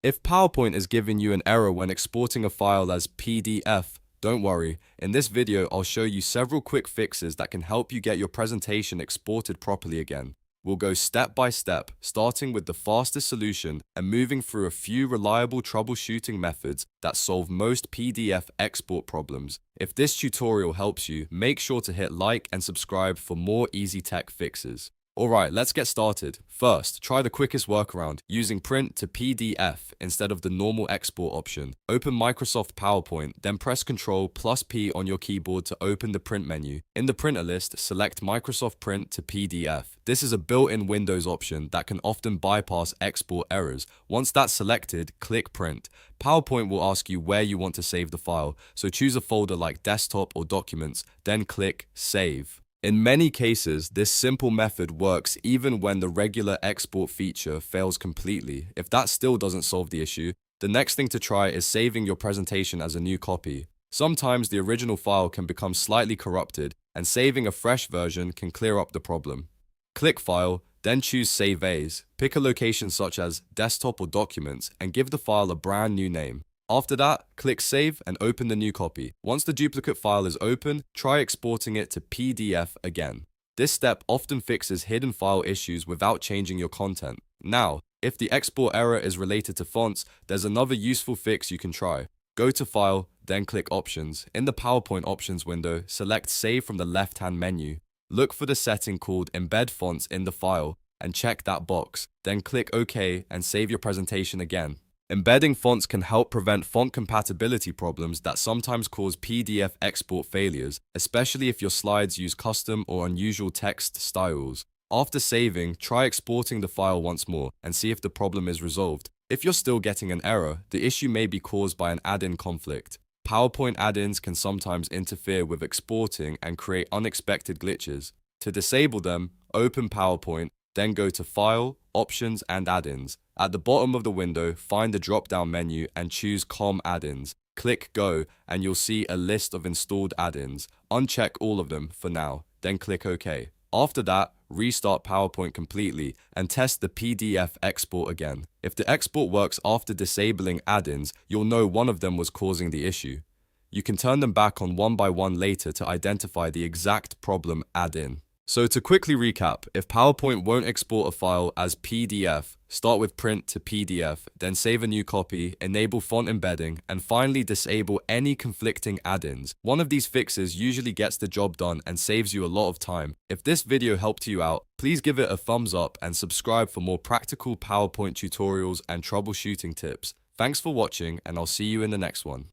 If PowerPoint is giving you an error when exporting a file as PDF, don't worry. In this video, I'll show you several quick fixes that can help you get your presentation exported properly again. We'll go step by step, starting with the fastest solution and moving through a few reliable troubleshooting methods that solve most PDF export problems. If this tutorial helps you, make sure to hit like and subscribe for more easy tech fixes. Alright, let's get started. First, try the quickest workaround, using print to PDF instead of the normal export option. Open Microsoft PowerPoint, then press Ctrl+P on your keyboard to open the print menu. In the printer list, select Microsoft Print to PDF. This is a built-in Windows option that can often bypass export errors. Once that's selected, click Print. PowerPoint will ask you where you want to save the file, so choose a folder like Desktop or Documents, then click Save. In many cases, this simple method works even when the regular export feature fails completely. If that still doesn't solve the issue, the next thing to try is saving your presentation as a new copy. Sometimes the original file can become slightly corrupted, and saving a fresh version can clear up the problem. Click File, then choose Save As. Pick a location such as Desktop or Documents and give the file a brand new name. After that, click Save and open the new copy. Once the duplicate file is open, try exporting it to PDF again. This step often fixes hidden file issues without changing your content. Now, if the export error is related to fonts, there's another useful fix you can try. Go to File, then click Options. In the PowerPoint Options window, select Save from the left-hand menu. Look for the setting called Embed Fonts in the file and check that box. Then click OK and save your presentation again. Embedding fonts can help prevent font compatibility problems that sometimes cause PDF export failures, especially if your slides use custom or unusual text styles. After saving, try exporting the file once more and see if the problem is resolved. If you're still getting an error, the issue may be caused by an add-in conflict. PowerPoint add-ins can sometimes interfere with exporting and create unexpected glitches. To disable them, open PowerPoint, then go to File, Options and Add-ins. At the bottom of the window, find the drop-down menu and choose COM add-ins. Click Go and you'll see a list of installed add-ins. Uncheck all of them for now, then click OK. After that, restart PowerPoint completely and test the PDF export again. If the export works after disabling add-ins, you'll know one of them was causing the issue. You can turn them back on one by one later to identify the exact problem add-in. So to quickly recap, if PowerPoint won't export a file as PDF, start with print to PDF, then save a new copy, enable font embedding, and finally disable any conflicting add-ins. One of these fixes usually gets the job done and saves you a lot of time. If this video helped you out, please give it a thumbs up and subscribe for more practical PowerPoint tutorials and troubleshooting tips. Thanks for watching, and I'll see you in the next one.